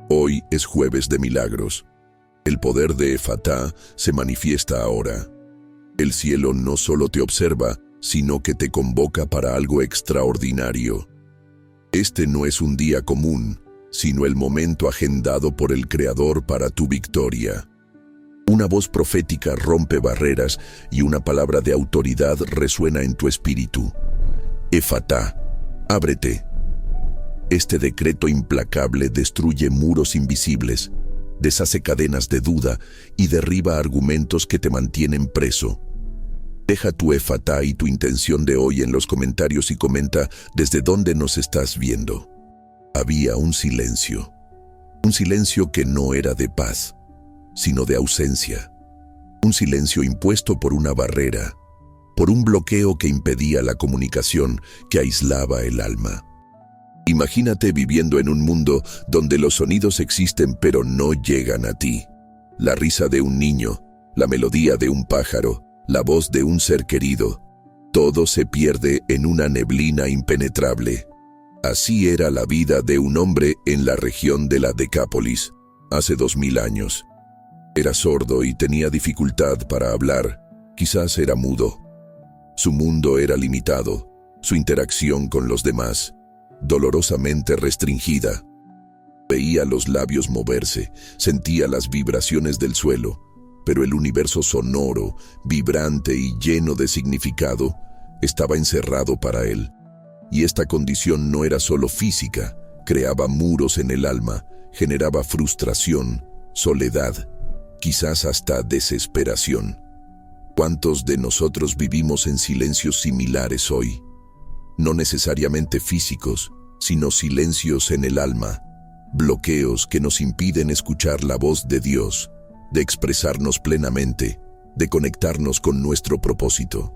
Hoy es jueves de milagros. El poder de Efatá se manifiesta ahora. El cielo no solo te observa, sino que te convoca para algo extraordinario. Este no es un día común, sino el momento agendado por el Creador para tu victoria. Una voz profética rompe barreras y una palabra de autoridad resuena en tu espíritu. Efatá, ábrete. Este decreto implacable destruye muros invisibles, deshace cadenas de duda y derriba argumentos que te mantienen preso. Deja tu Efatá y tu intención de hoy en los comentarios y comenta desde dónde nos estás viendo. Había un silencio que no era de paz, sino de ausencia. Un silencio impuesto por una barrera, por un bloqueo que impedía la comunicación, que aislaba el alma. Imagínate viviendo en un mundo donde los sonidos existen pero no llegan a ti. La risa de un niño, la melodía de un pájaro, la voz de un ser querido. Todo se pierde en una neblina impenetrable. Así era la vida de un hombre en la región de la Decápolis, hace 2000 años. Era sordo y tenía dificultad para hablar, quizás era mudo. Su mundo era limitado, su interacción con los demás, dolorosamente restringida. Veía los labios moverse, sentía las vibraciones del suelo, pero el universo sonoro, vibrante y lleno de significado, estaba encerrado para él. Y esta condición no era solo física, creaba muros en el alma, generaba frustración, soledad, quizás hasta desesperación. ¿Cuántos de nosotros vivimos en silencios similares hoy? No necesariamente físicos, sino silencios en el alma, bloqueos que nos impiden escuchar la voz de Dios, de expresarnos plenamente, de conectarnos con nuestro propósito.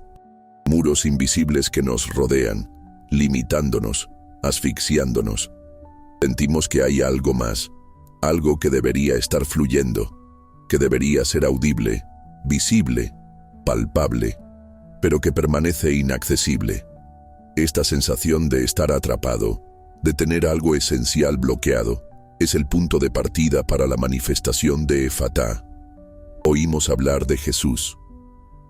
Muros invisibles que nos rodean, limitándonos, asfixiándonos. Sentimos que hay algo más, algo que debería estar fluyendo, que debería ser audible, visible, palpable, pero que permanece inaccesible. Esta sensación de estar atrapado, de tener algo esencial bloqueado, es el punto de partida para la manifestación de Efatá. Oímos hablar de Jesús,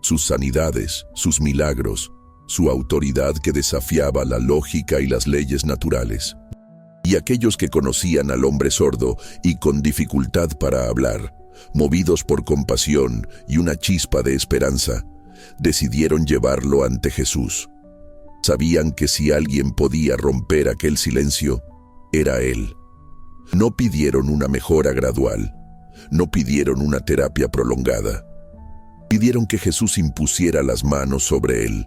sus sanidades, sus milagros, su autoridad que desafiaba la lógica y las leyes naturales. Y aquellos que conocían al hombre sordo y con dificultad para hablar, movidos por compasión y una chispa de esperanza, decidieron llevarlo ante Jesús. Sabían que si alguien podía romper aquel silencio, era Él. No pidieron una mejora gradual, no pidieron una terapia prolongada. Pidieron que Jesús impusiera las manos sobre él.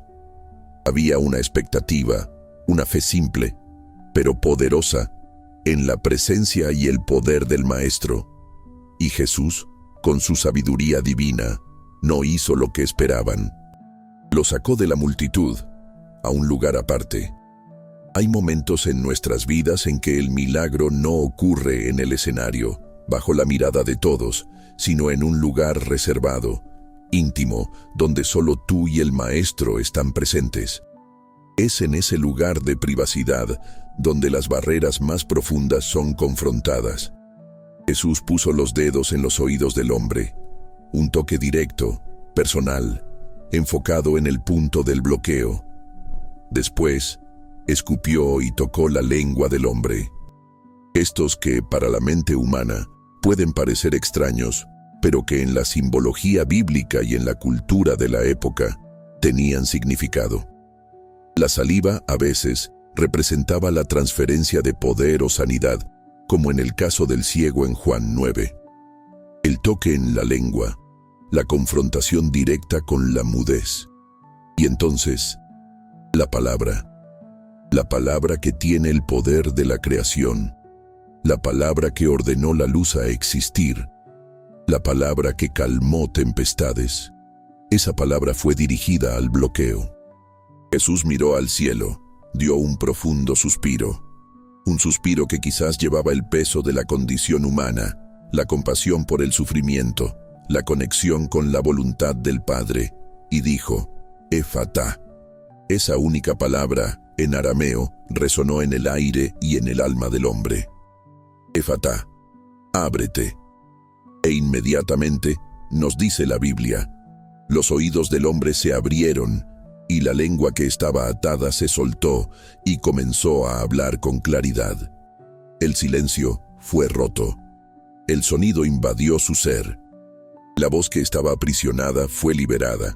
Había una expectativa, una fe simple, pero poderosa, en la presencia y el poder del Maestro. Y Jesús, con su sabiduría divina, no hizo lo que esperaban. Lo sacó de la multitud, a un lugar aparte. Hay momentos en nuestras vidas en que el milagro no ocurre en el escenario, bajo la mirada de todos, sino en un lugar reservado, íntimo, donde solo tú y el Maestro están presentes. Es en ese lugar de privacidad donde las barreras más profundas son confrontadas. Jesús puso los dedos en los oídos del hombre, un toque directo, personal, enfocado en el punto del bloqueo. Después, escupió y tocó la lengua del hombre. Gestos que, para la mente humana, pueden parecer extraños, pero que en la simbología bíblica y en la cultura de la época tenían significado. La saliva, a veces, representaba la transferencia de poder o sanidad, como en el caso del ciego en Juan 9. El toque en la lengua, la confrontación directa con la mudez. Y entonces, la palabra que tiene el poder de la creación, la palabra que ordenó la luz a existir, la palabra que calmó tempestades. Esa palabra fue dirigida al bloqueo. Jesús miró al cielo, dio un profundo suspiro, un suspiro que quizás llevaba el peso de la condición humana, la compasión por el sufrimiento, la conexión con la voluntad del Padre, y dijo, Efatá. Esa única palabra, en arameo, resonó en el aire y en el alma del hombre. Efatá, ábrete. E inmediatamente, nos dice la Biblia, los oídos del hombre se abrieron, y la lengua que estaba atada se soltó y comenzó a hablar con claridad. El silencio fue roto. El sonido invadió su ser. La voz que estaba aprisionada fue liberada.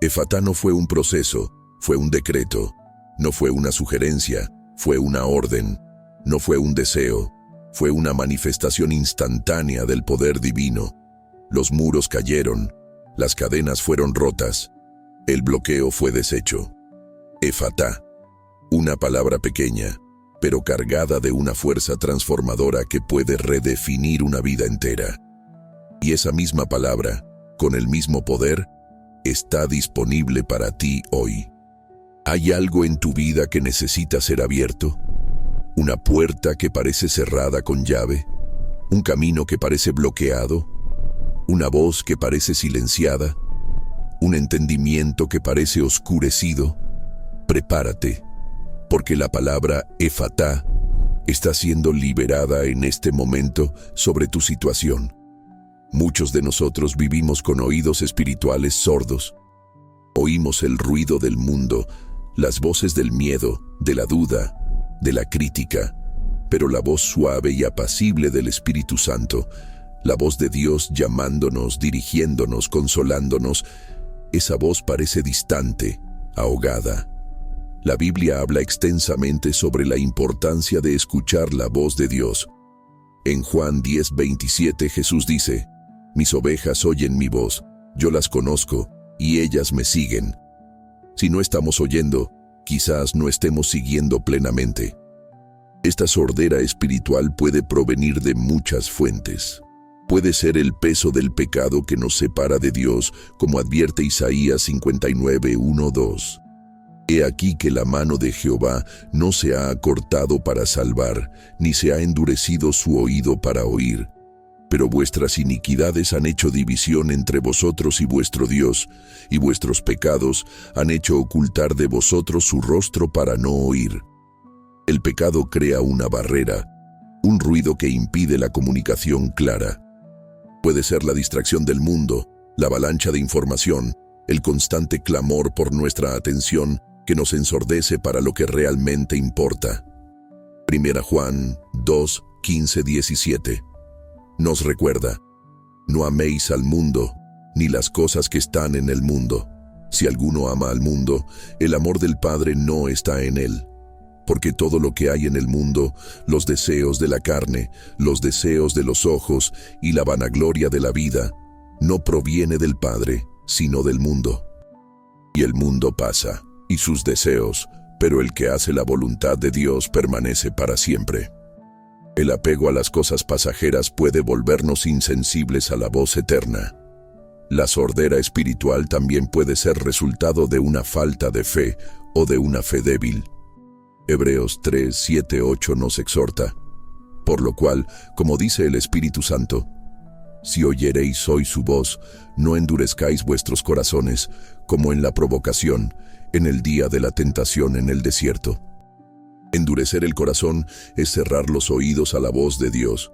Efatá no fue un proceso, fue un decreto. No fue una sugerencia, fue una orden. No fue un deseo, fue una manifestación instantánea del poder divino. Los muros cayeron, las cadenas fueron rotas, el bloqueo fue deshecho. Efatá, una palabra pequeña, pero cargada de una fuerza transformadora que puede redefinir una vida entera. Y esa misma palabra, con el mismo poder, está disponible para ti hoy. ¿Hay algo en tu vida que necesita ser abierto? ¿Una puerta que parece cerrada con llave? ¿Un camino que parece bloqueado? ¿Una voz que parece silenciada? ¿Un entendimiento que parece oscurecido? Prepárate, porque la palabra Efatá está siendo liberada en este momento sobre tu situación. Muchos de nosotros vivimos con oídos espirituales sordos. Oímos el ruido del mundo, las voces del miedo, de la duda, de la crítica, pero la voz suave y apacible del Espíritu Santo, la voz de Dios llamándonos, dirigiéndonos, consolándonos, esa voz parece distante, ahogada. La Biblia habla extensamente sobre la importancia de escuchar la voz de Dios. En Juan 10:27 Jesús dice, «Mis ovejas oyen mi voz, yo las conozco, y ellas me siguen». Si no estamos oyendo, quizás no estemos siguiendo plenamente. Esta sordera espiritual puede provenir de muchas fuentes. Puede ser el peso del pecado que nos separa de Dios, como advierte Isaías 59:1-2. He aquí que la mano de Jehová no se ha acortado para salvar, ni se ha endurecido su oído para oír. Pero vuestras iniquidades han hecho división entre vosotros y vuestro Dios, y vuestros pecados han hecho ocultar de vosotros su rostro para no oír. El pecado crea una barrera, un ruido que impide la comunicación clara. Puede ser la distracción del mundo, la avalancha de información, el constante clamor por nuestra atención que nos ensordece para lo que realmente importa. 1 Juan 2:15-17 nos recuerda, no améis al mundo, ni las cosas que están en el mundo. Si alguno ama al mundo, el amor del Padre no está en él. Porque todo lo que hay en el mundo, los deseos de la carne, los deseos de los ojos y la vanagloria de la vida, no proviene del Padre, sino del mundo. Y el mundo pasa, y sus deseos, pero el que hace la voluntad de Dios permanece para siempre. El apego a las cosas pasajeras puede volvernos insensibles a la voz eterna. La sordera espiritual también puede ser resultado de una falta de fe o de una fe débil. Hebreos 3:7-8 nos exhorta, por lo cual, como dice el Espíritu Santo, si oyereis hoy su voz, no endurezcáis vuestros corazones, como en la provocación, en el día de la tentación en el desierto. Endurecer el corazón es cerrar los oídos a la voz de Dios,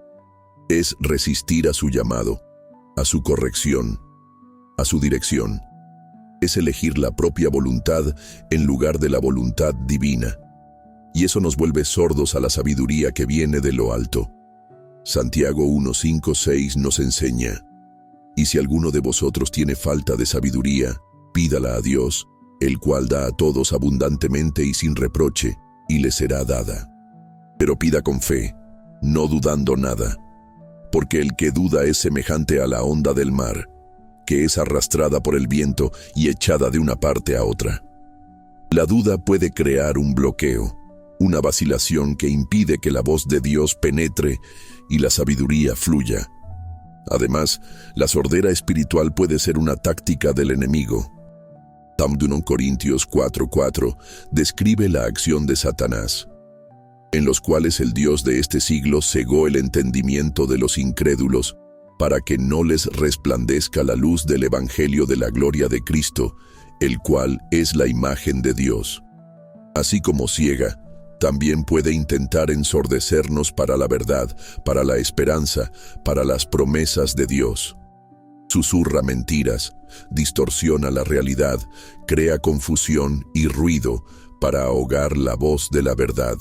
es resistir a su llamado, a su corrección, a su dirección. Es elegir la propia voluntad en lugar de la voluntad divina. Y eso nos vuelve sordos a la sabiduría que viene de lo alto. Santiago 1:5-6 nos enseña, y si alguno de vosotros tiene falta de sabiduría, pídala a Dios, el cual da a todos abundantemente y sin reproche, y le será dada. Pero pida con fe, no dudando nada, porque el que duda es semejante a la onda del mar, que es arrastrada por el viento y echada de una parte a otra. La duda puede crear un bloqueo, una vacilación que impide que la voz de Dios penetre y la sabiduría fluya. Además, la sordera espiritual puede ser una táctica del enemigo. 2 Corintios 4:4 describe la acción de Satanás, en los cuales el Dios de este siglo cegó el entendimiento de los incrédulos para que no les resplandezca la luz del Evangelio de la gloria de Cristo, el cual es la imagen de Dios. Así como ciega, También puede intentar ensordecernos para la verdad, para la esperanza, para las promesas de Dios. Susurra mentiras, distorsiona la realidad, crea confusión y ruido para ahogar la voz de la verdad.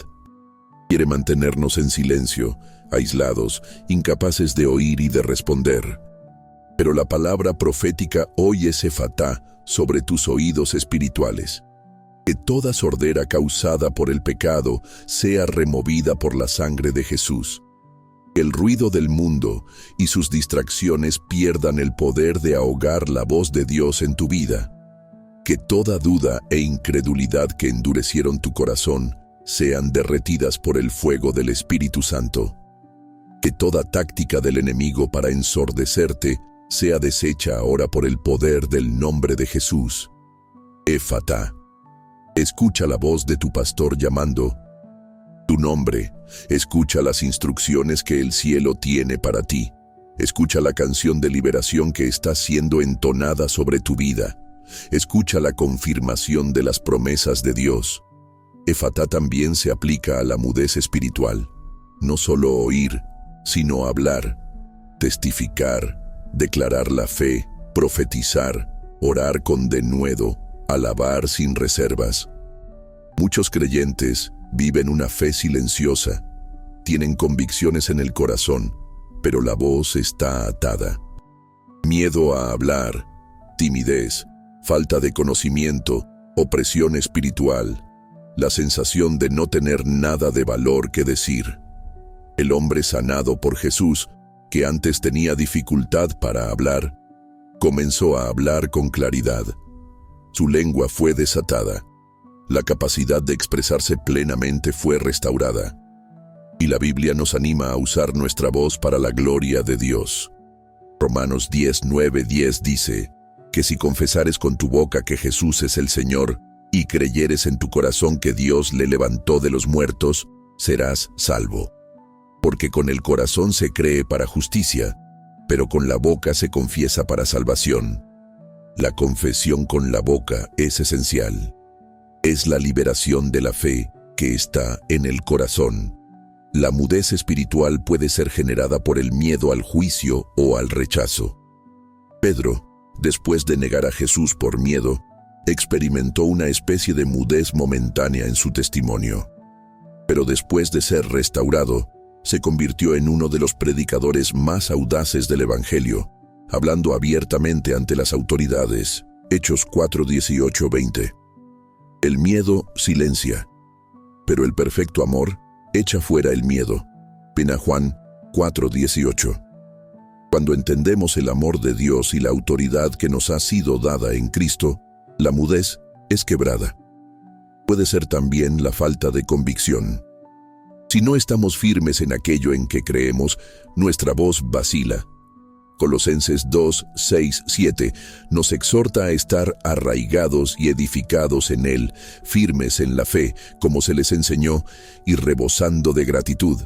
Quiere mantenernos en silencio, aislados, incapaces de oír y de responder. Pero la palabra profética hoy es Efatá sobre tus oídos espirituales. Que toda sordera causada por el pecado sea removida por la sangre de Jesús. Que el ruido del mundo y sus distracciones pierdan el poder de ahogar la voz de Dios en tu vida. Que toda duda e incredulidad que endurecieron tu corazón sean derretidas por el fuego del Espíritu Santo. Que toda táctica del enemigo para ensordecerte sea deshecha ahora por el poder del nombre de Jesús. Efatá. Escucha la voz de tu pastor llamando tu nombre. Escucha las instrucciones que el cielo tiene para ti. Escucha la canción de liberación que está siendo entonada sobre tu vida. Escucha la confirmación de las promesas de Dios. Efatá también se aplica a la mudez espiritual. No solo oír, sino hablar, testificar, declarar la fe, profetizar, orar con denuedo, alabar sin reservas. Muchos creyentes viven una fe silenciosa, tienen convicciones en el corazón, pero la voz está atada. Miedo a hablar, timidez, falta de conocimiento, opresión espiritual, la sensación de no tener nada de valor que decir. El hombre sanado por Jesús, que antes tenía dificultad para hablar, comenzó a hablar con claridad. Su lengua fue desatada. La capacidad de expresarse plenamente fue restaurada. Y la Biblia nos anima a usar nuestra voz para la gloria de Dios. Romanos 10:9-10 dice que si confesares con tu boca que Jesús es el Señor y creyeres en tu corazón que Dios le levantó de los muertos, serás salvo. Porque con el corazón se cree para justicia, pero con la boca se confiesa para salvación. La confesión con la boca es esencial. Es la liberación de la fe que está en el corazón. La mudez espiritual puede ser generada por el miedo al juicio o al rechazo. Pedro, después de negar a Jesús por miedo, experimentó una especie de mudez momentánea en su testimonio. Pero después de ser restaurado, se convirtió en uno de los predicadores más audaces del Evangelio, hablando abiertamente ante las autoridades. Hechos 4:18-20. El miedo silencia, pero el perfecto amor echa fuera el miedo. Pena Juan 4:18. Cuando entendemos el amor de Dios y la autoridad que nos ha sido dada en Cristo, la mudez es quebrada. Puede ser también la falta de convicción. Si no estamos firmes en aquello en que creemos, nuestra voz vacila. Colosenses 2:6-7 nos exhorta a estar arraigados y edificados en Él, firmes en la fe, como se les enseñó, y rebosando de gratitud.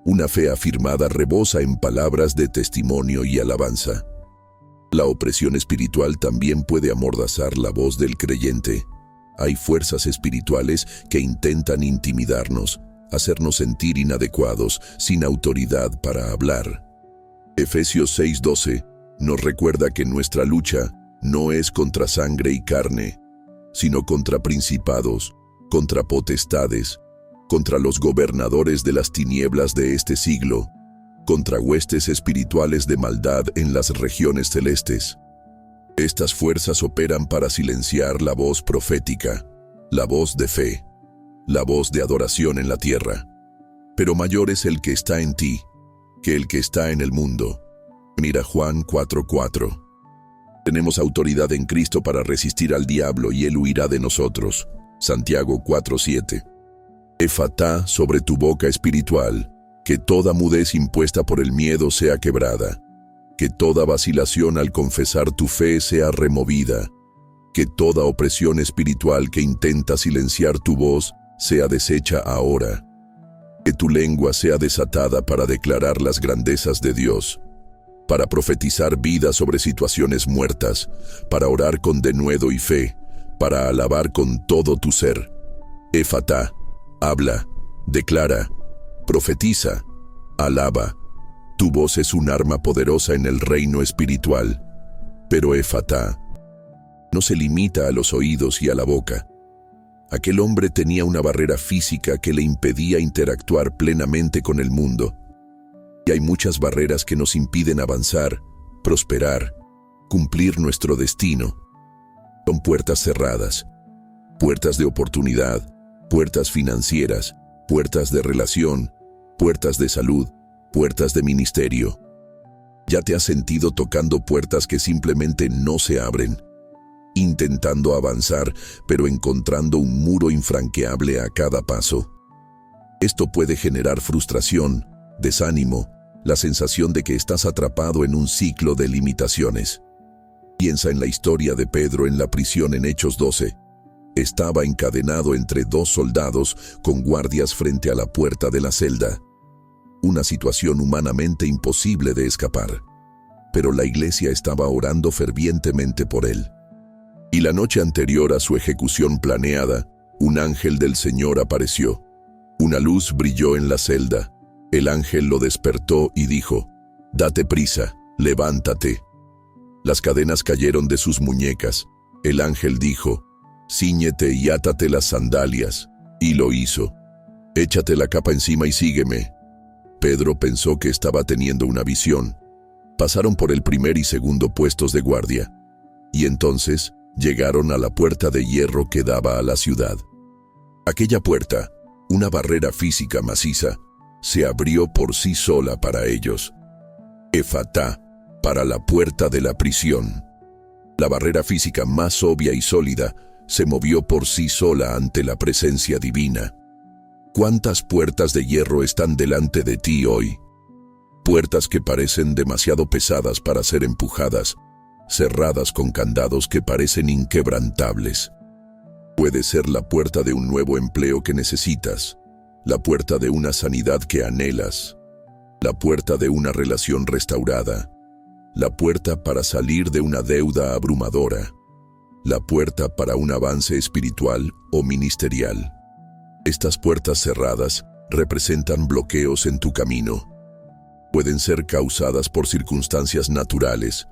Una fe afirmada rebosa en palabras de testimonio y alabanza. La opresión espiritual también puede amordazar la voz del creyente. Hay fuerzas espirituales que intentan intimidarnos, hacernos sentir inadecuados, sin autoridad para hablar. Efesios 6:12 nos recuerda que nuestra lucha no es contra sangre y carne, sino contra principados, contra potestades, contra los gobernadores de las tinieblas de este siglo, contra huestes espirituales de maldad en las regiones celestes. Estas fuerzas operan para silenciar la voz profética, la voz de fe, la voz de adoración en la tierra. Pero mayor es el que está en ti que el que está en el mundo. Mira Juan 4:4. Tenemos autoridad en Cristo para resistir al diablo y él huirá de nosotros. Santiago 4:7. Efatá sobre tu boca espiritual, que toda mudez impuesta por el miedo sea quebrada, que toda vacilación al confesar tu fe sea removida, que toda opresión espiritual que intenta silenciar tu voz sea deshecha ahora, que tu lengua sea desatada para declarar las grandezas de Dios, para profetizar vida sobre situaciones muertas, para orar con denuedo y fe, para alabar con todo tu ser. Efatá, Habla, declara, profetiza, alaba. Tu voz es un arma poderosa en el reino espiritual. Pero Efatá no se limita a los oídos y a la boca. Aquel hombre tenía una barrera física que le impedía interactuar plenamente con el mundo. Y hay muchas barreras que nos impiden avanzar, prosperar, cumplir nuestro destino. Son puertas cerradas, puertas de oportunidad, puertas financieras, puertas de relación, puertas de salud, puertas de ministerio. ¿Ya te has sentido tocando puertas que simplemente no se abren? Intentando avanzar, pero encontrando un muro infranqueable a cada paso. Esto puede generar frustración, desánimo, la sensación de que estás atrapado en un ciclo de limitaciones. Piensa en la historia de Pedro en la prisión en Hechos 12. Estaba encadenado entre dos soldados con guardias frente a la puerta de la celda. Una situación humanamente imposible de escapar. Pero la iglesia estaba orando fervientemente por él. Y la noche anterior a su ejecución planeada, un ángel del Señor apareció. Una luz brilló en la celda. El ángel lo despertó y dijo: «Date prisa, levántate». Las cadenas cayeron de sus muñecas. El ángel dijo: «Cíñete y átate las sandalias». Y lo hizo. «Échate la capa encima y sígueme». Pedro pensó que estaba teniendo una visión. Pasaron por el primer y segundo puestos de guardia. Y entonces llegaron a la puerta de hierro que daba a la ciudad. Aquella puerta, una barrera física maciza, se abrió por sí sola para ellos. Efatá, para la puerta de la prisión. La barrera física más obvia y sólida se movió por sí sola ante la presencia divina. ¿Cuántas puertas de hierro están delante de ti hoy? Puertas que parecen demasiado pesadas para ser empujadas, cerradas con candados que parecen inquebrantables. Puede ser la puerta de un nuevo empleo que necesitas, la puerta de una sanidad que anhelas, la puerta de una relación restaurada, la puerta para salir de una deuda abrumadora, la puerta para un avance espiritual o ministerial. Estas puertas cerradas representan bloqueos en tu camino. Pueden ser causadas por circunstancias naturales,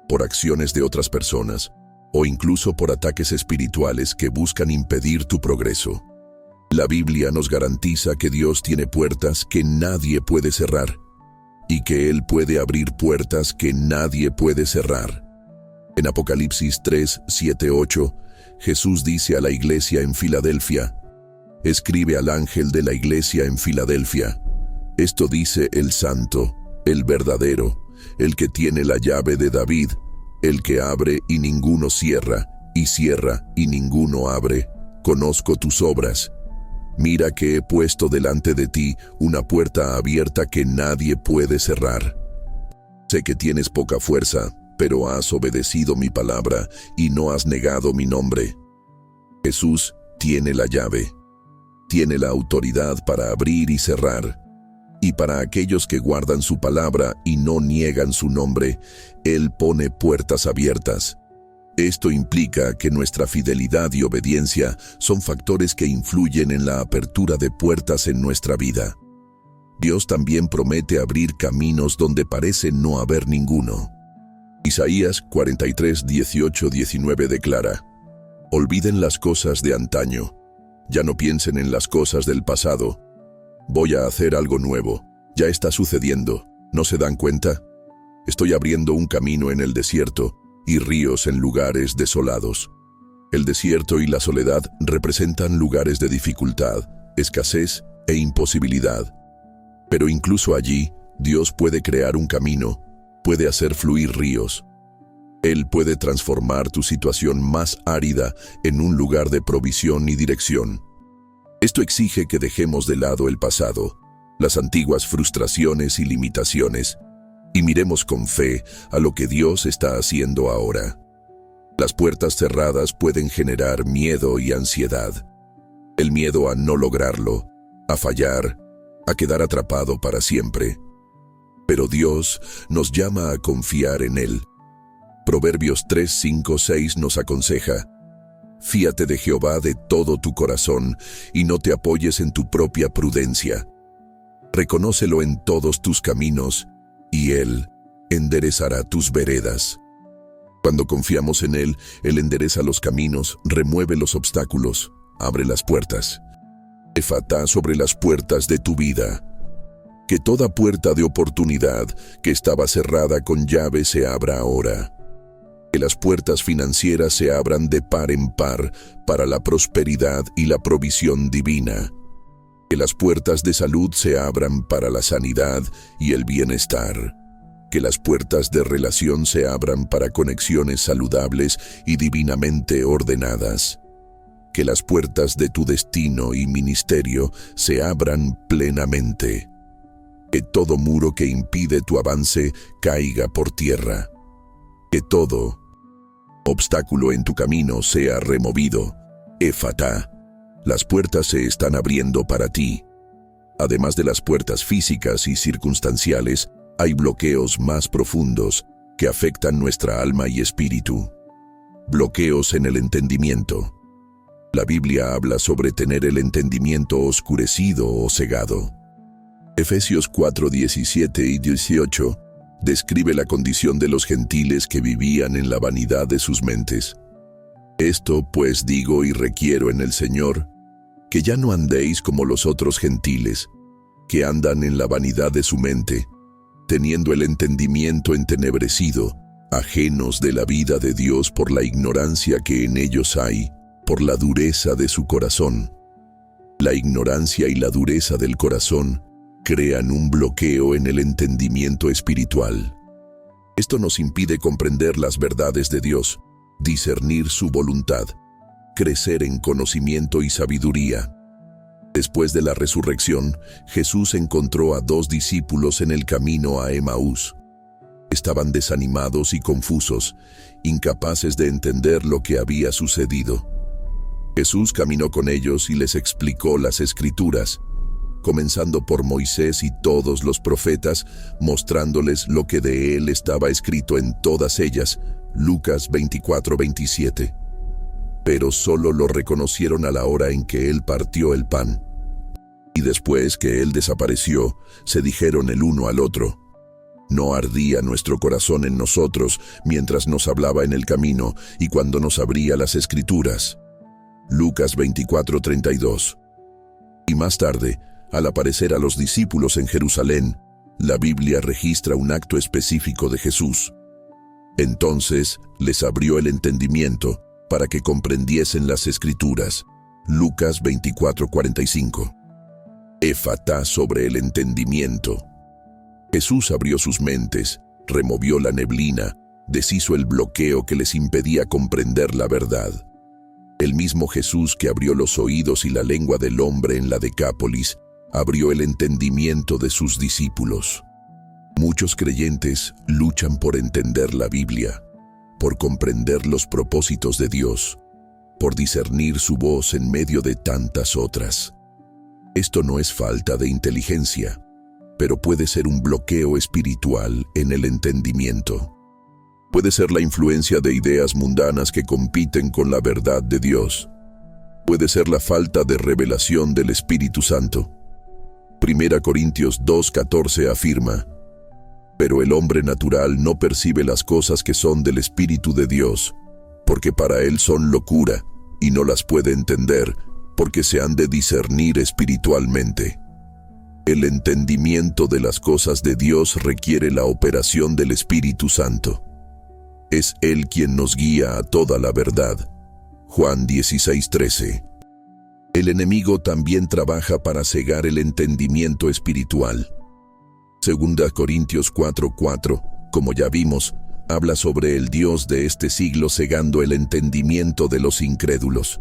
por acciones de otras personas, o incluso por ataques espirituales que buscan impedir tu progreso. La Biblia nos garantiza que Dios tiene puertas que nadie puede cerrar, y que Él puede abrir puertas que nadie puede cerrar. En Apocalipsis 3, 7, 8, Jesús dice a la iglesia en Filadelfia: «Escribe al ángel de la iglesia en Filadelfia: esto dice el santo, el verdadero, el que tiene la llave de David, el que abre y ninguno cierra, y cierra y ninguno abre. Conozco tus obras. Mira que he puesto delante de ti una puerta abierta que nadie puede cerrar. Sé que tienes poca fuerza, pero has obedecido mi palabra y no has negado mi nombre». Jesús tiene la llave. Tiene la autoridad para abrir y cerrar. Y para aquellos que guardan su palabra y no niegan su nombre, Él pone puertas abiertas. Esto implica que nuestra fidelidad y obediencia son factores que influyen en la apertura de puertas en nuestra vida. Dios también promete abrir caminos donde parece no haber ninguno. Isaías 43, 18, 19 declara: «Olviden las cosas de antaño, ya no piensen en las cosas del pasado. Voy a hacer algo nuevo, ya está sucediendo, ¿no se dan cuenta? Estoy abriendo un camino en el desierto y ríos en lugares desolados». El desierto y la soledad representan lugares de dificultad, escasez e imposibilidad. Pero incluso allí, Dios puede crear un camino, puede hacer fluir ríos. Él puede transformar tu situación más árida en un lugar de provisión y dirección. Esto exige que dejemos de lado el pasado, las antiguas frustraciones y limitaciones, y miremos con fe a lo que Dios está haciendo ahora. Las puertas cerradas pueden generar miedo y ansiedad. El miedo a no lograrlo, a fallar, a quedar atrapado para siempre. Pero Dios nos llama a confiar en Él. Proverbios 3, 5, 6 nos aconseja: Fíate de Jehová de todo tu corazón y no te apoyes en tu propia prudencia. Reconócelo en todos tus caminos y Él enderezará tus veredas. Cuando confiamos en Él, Él endereza los caminos, remueve los obstáculos, abre las puertas. Efatá sobre las puertas de tu vida. Que toda puerta de oportunidad que estaba cerrada con llave se abra ahora. Que las puertas financieras se abran de par en par para la prosperidad y la provisión divina. Que las puertas de salud se abran para la sanidad y el bienestar. Que las puertas de relación se abran para conexiones saludables y divinamente ordenadas. Que las puertas de tu destino y ministerio se abran plenamente. Que todo muro que impide tu avance caiga por tierra. Que todo obstáculo en tu camino sea removido. Efatá. Las puertas se están abriendo para ti. Además de las puertas físicas y circunstanciales, hay bloqueos más profundos que afectan nuestra alma y espíritu. Bloqueos en el entendimiento. La Biblia habla sobre tener el entendimiento oscurecido o cegado. Efesios 4:17 y 18 describe la condición de los gentiles que vivían en la vanidad de sus mentes. Esto pues digo y requiero en el Señor, que ya no andéis como los otros gentiles, que andan en la vanidad de su mente, teniendo el entendimiento entenebrecido, ajenos de la vida de Dios por la ignorancia que en ellos hay, por la dureza de su corazón. La ignorancia y la dureza del corazón crean un bloqueo en el entendimiento espiritual. Esto nos impide comprender las verdades de Dios, discernir su voluntad, crecer en conocimiento y sabiduría. Después de la resurrección, Jesús encontró a 2 discípulos en el camino a Emaús. Estaban desanimados y confusos, incapaces de entender lo que había sucedido. Jesús caminó con ellos y les explicó las Escrituras, comenzando por Moisés y todos los profetas, mostrándoles lo que de él estaba escrito en todas ellas. Lucas 24:27. Pero solo lo reconocieron a la hora en que él partió el pan. Y después que él desapareció, se dijeron el uno al otro: ¿no ardía nuestro corazón en nosotros mientras nos hablaba en el camino y cuando nos abría las Escrituras? Lucas 24:32. Y más tarde, al aparecer a los discípulos en Jerusalén, la Biblia registra un acto específico de Jesús. Entonces les abrió el entendimiento para que comprendiesen las Escrituras. Lucas 24:45. Efatá sobre el entendimiento. Jesús abrió sus mentes, removió la neblina, deshizo el bloqueo que les impedía comprender la verdad. El mismo Jesús que abrió los oídos y la lengua del hombre en la Decápolis, abrió el entendimiento de sus discípulos. Muchos creyentes luchan por entender la Biblia, por comprender los propósitos de Dios, por discernir su voz en medio de tantas otras. Esto no es falta de inteligencia, pero puede ser un bloqueo espiritual en el entendimiento. Puede ser la influencia de ideas mundanas que compiten con la verdad de Dios. Puede ser la falta de revelación del Espíritu Santo. 1 Corintios 2:14 afirma: pero el hombre natural no percibe las cosas que son del Espíritu de Dios, porque para él son locura, y no las puede entender, porque se han de discernir espiritualmente. El entendimiento de las cosas de Dios requiere la operación del Espíritu Santo. Es Él quien nos guía a toda la verdad. Juan 16:13. El enemigo también trabaja para cegar el entendimiento espiritual. 2 Corintios 4:4, como ya vimos, habla sobre el Dios de este siglo cegando el entendimiento de los incrédulos.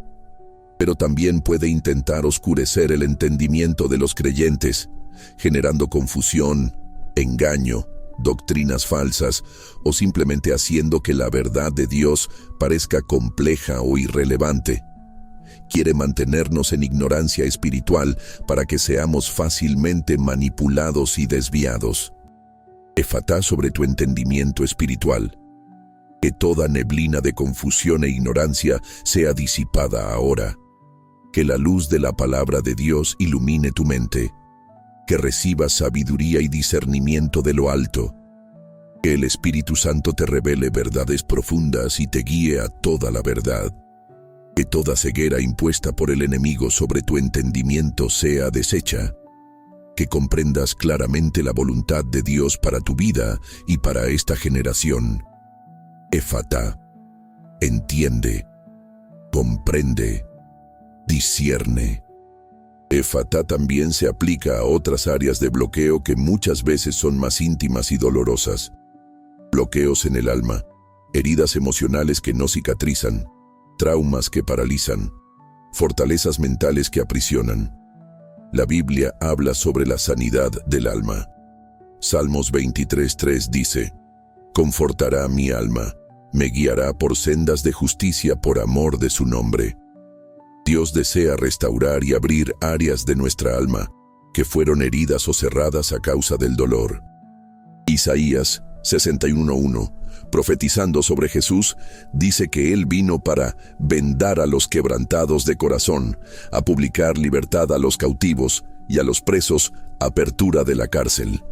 Pero también puede intentar oscurecer el entendimiento de los creyentes, generando confusión, engaño, doctrinas falsas o simplemente haciendo que la verdad de Dios parezca compleja o irrelevante. Quiere mantenernos en ignorancia espiritual para que seamos fácilmente manipulados y desviados. Efatá sobre tu entendimiento espiritual. Que toda neblina de confusión e ignorancia sea disipada ahora. Que la luz de la palabra de Dios ilumine tu mente. Que recibas sabiduría y discernimiento de lo alto. Que el Espíritu Santo te revele verdades profundas y te guíe a toda la verdad. Que toda ceguera impuesta por el enemigo sobre tu entendimiento sea deshecha. Que comprendas claramente la voluntad de Dios para tu vida y para esta generación. Efatá, entiende, comprende, discierne. Efatá también se aplica a otras áreas de bloqueo que muchas veces son más íntimas y dolorosas. Bloqueos en el alma, heridas emocionales que no cicatrizan, traumas que paralizan, fortalezas mentales que aprisionan. La Biblia habla sobre la sanidad del alma. Salmos 23:3 dice: «Confortará mi alma, me guiará por sendas de justicia por amor de su nombre». Dios desea restaurar y abrir áreas de nuestra alma que fueron heridas o cerradas a causa del dolor. Isaías 61:1, profetizando sobre Jesús, dice que Él vino para vendar a los quebrantados de corazón, a publicar libertad a los cautivos y a los presos, apertura de la cárcel.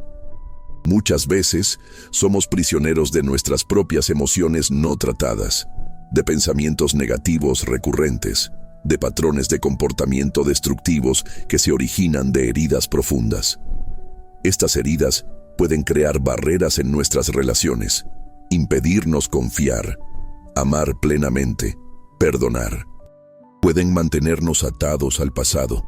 Muchas veces somos prisioneros de nuestras propias emociones no tratadas, de pensamientos negativos recurrentes, de patrones de comportamiento destructivos que se originan de heridas profundas. Estas heridas pueden crear barreras en nuestras relaciones, impedirnos confiar, amar plenamente, perdonar. Pueden mantenernos atados al pasado,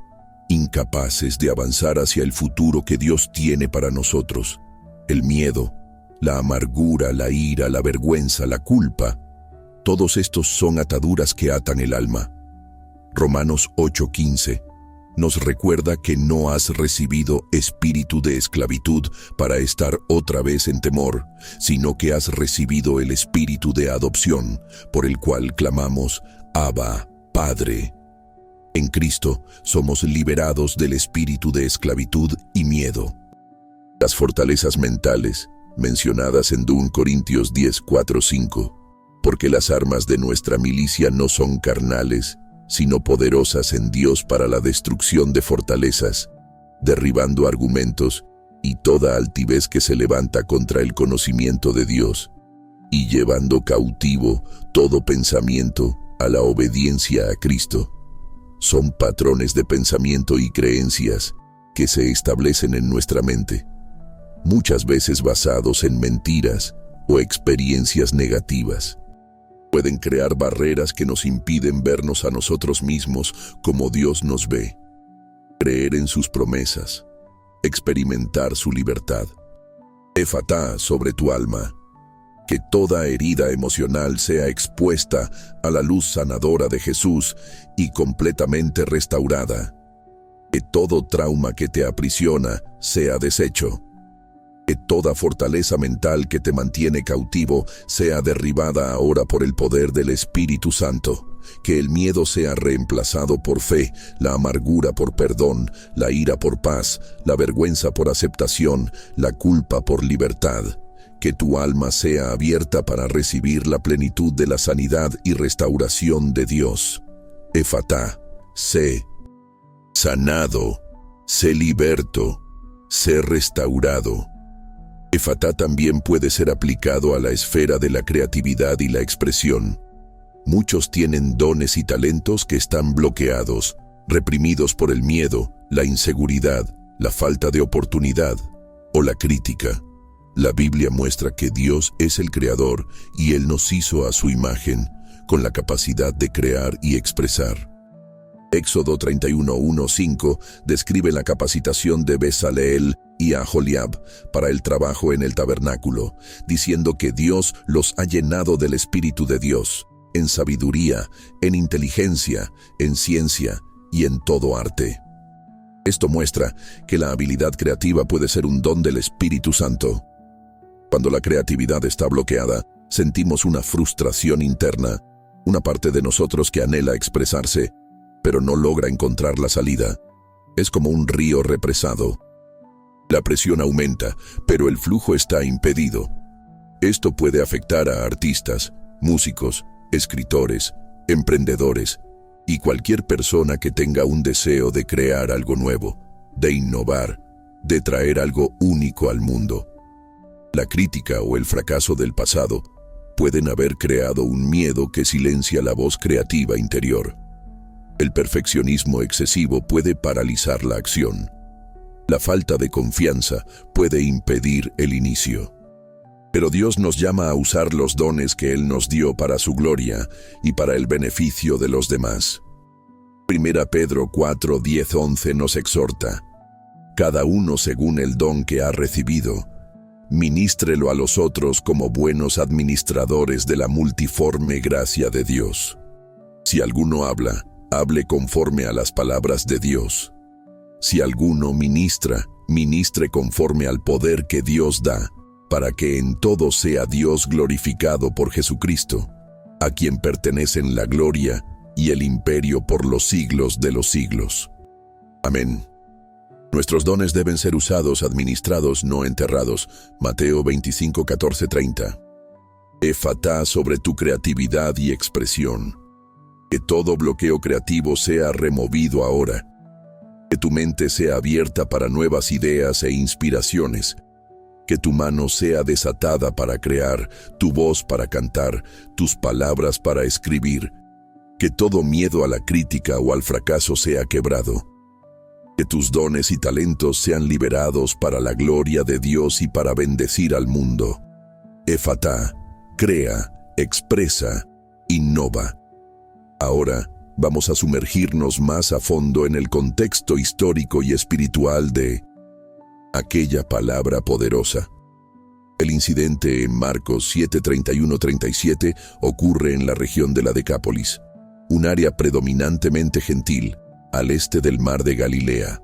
incapaces de avanzar hacia el futuro que Dios tiene para nosotros. El miedo, la amargura, la ira, la vergüenza, la culpa, todos estos son ataduras que atan el alma. Romanos 8:15 nos recuerda que no has recibido espíritu de esclavitud para estar otra vez en temor, sino que has recibido el espíritu de adopción, por el cual clamamos: Abba, Padre. En Cristo somos liberados del espíritu de esclavitud y miedo. Las fortalezas mentales, mencionadas en 2 Corintios 10:4-5, porque las armas de nuestra milicia no son carnales, sino poderosas en Dios para la destrucción de fortalezas, derribando argumentos y toda altivez que se levanta contra el conocimiento de Dios, y llevando cautivo todo pensamiento a la obediencia a Cristo. Son patrones de pensamiento y creencias que se establecen en nuestra mente, muchas veces basados en mentiras o experiencias negativas. Pueden crear barreras que nos impiden vernos a nosotros mismos como Dios nos ve, creer en sus promesas, experimentar su libertad. Efatá sobre tu alma, que toda herida emocional sea expuesta a la luz sanadora de Jesús y completamente restaurada. Que todo trauma que te aprisiona sea deshecho. Que toda fortaleza mental que te mantiene cautivo sea derribada ahora por el poder del Espíritu Santo. Que el miedo sea reemplazado por fe, la amargura por perdón, la ira por paz, la vergüenza por aceptación, la culpa por libertad. Que tu alma sea abierta para recibir la plenitud de la sanidad y restauración de Dios. Efatá, sé sanado, sé liberto, sé restaurado. Efatá también puede ser aplicado a la esfera de la creatividad y la expresión. Muchos tienen dones y talentos que están bloqueados, reprimidos por el miedo, la inseguridad, la falta de oportunidad o la crítica. La Biblia muestra que Dios es el creador y Él nos hizo a su imagen, con la capacidad de crear y expresar. Éxodo 31:1-5 describe la capacitación de Bezaleel y Aholiab para el trabajo en el tabernáculo, diciendo que Dios los ha llenado del Espíritu de Dios, en sabiduría, en inteligencia, en ciencia y en todo arte. Esto muestra que la habilidad creativa puede ser un don del Espíritu Santo. Cuando la creatividad está bloqueada, sentimos una frustración interna, una parte de nosotros que anhela expresarse, pero no logra encontrar la salida. Es como un río represado. La presión aumenta, pero el flujo está impedido. Esto puede afectar a artistas, músicos, escritores, emprendedores y cualquier persona que tenga un deseo de crear algo nuevo, de innovar, de traer algo único al mundo. La crítica o el fracaso del pasado pueden haber creado un miedo que silencia la voz creativa interior. El perfeccionismo excesivo puede paralizar la acción. La falta de confianza puede impedir el inicio. Pero Dios nos llama a usar los dones que Él nos dio para su gloria y para el beneficio de los demás. 1 Pedro 4, 10, 11 nos exhorta: cada uno según el don que ha recibido, ministrelo a los otros como buenos administradores de la multiforme gracia de Dios. Si alguno habla, hable conforme a las palabras de Dios. Si alguno ministra, ministre conforme al poder que Dios da, para que en todo sea Dios glorificado por Jesucristo, a quien pertenecen la gloria y el imperio por los siglos de los siglos. Amén. Nuestros dones deben ser usados, administrados, no enterrados. Mateo 25, 14, 30. Efatá sobre tu creatividad y expresión. Que todo bloqueo creativo sea removido ahora. Que tu mente sea abierta para nuevas ideas e inspiraciones. Que tu mano sea desatada para crear, tu voz para cantar, tus palabras para escribir. Que todo miedo a la crítica o al fracaso sea quebrado. Que tus dones y talentos sean liberados para la gloria de Dios y para bendecir al mundo. Efatá, crea, expresa, innova. Ahora vamos a sumergirnos más a fondo en el contexto histórico y espiritual de aquella palabra poderosa. El incidente en Marcos 7, 31-37 ocurre en la región de la Decápolis, un área predominantemente gentil, al este del mar de Galilea.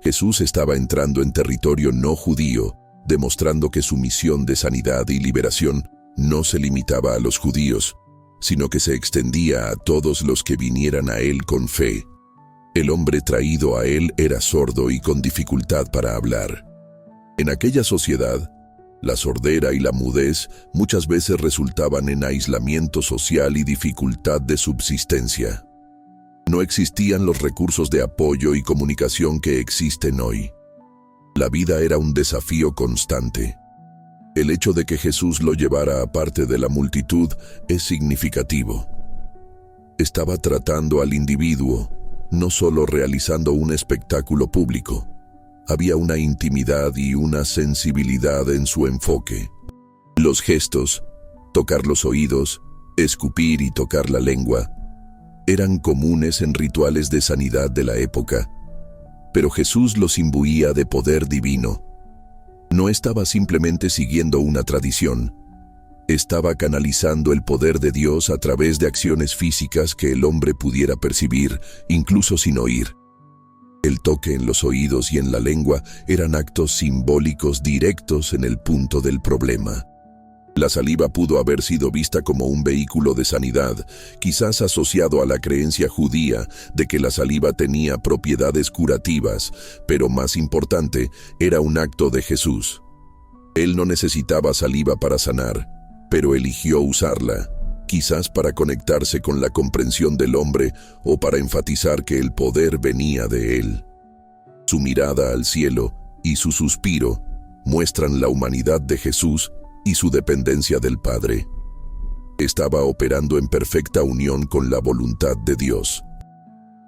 Jesús estaba entrando en territorio no judío, demostrando que su misión de sanidad y liberación no se limitaba a los judíos, sino que se extendía a todos los que vinieran a él con fe. El hombre traído a él era sordo y con dificultad para hablar. En aquella sociedad, la sordera y la mudez muchas veces resultaban en aislamiento social y dificultad de subsistencia. No existían los recursos de apoyo y comunicación que existen hoy. La vida era un desafío constante. El hecho de que Jesús lo llevara aparte de la multitud es significativo. Estaba tratando al individuo, no solo realizando un espectáculo público. Había una intimidad y una sensibilidad en su enfoque. Los gestos, tocar los oídos, escupir y tocar la lengua, eran comunes en rituales de sanidad de la época, pero Jesús los imbuía de poder divino. No estaba simplemente siguiendo una tradición, estaba canalizando el poder de Dios a través de acciones físicas que el hombre pudiera percibir, incluso sin oír. El toque en los oídos y en la lengua eran actos simbólicos directos en el punto del problema. La saliva pudo haber sido vista como un vehículo de sanidad, quizás asociado a la creencia judía de que la saliva tenía propiedades curativas, pero más importante, era un acto de Jesús. Él no necesitaba saliva para sanar, pero eligió usarla, quizás para conectarse con la comprensión del hombre o para enfatizar que el poder venía de él. Su mirada al cielo y su suspiro muestran la humanidad de Jesús y su dependencia del Padre. Estaba operando en perfecta unión con la voluntad de Dios.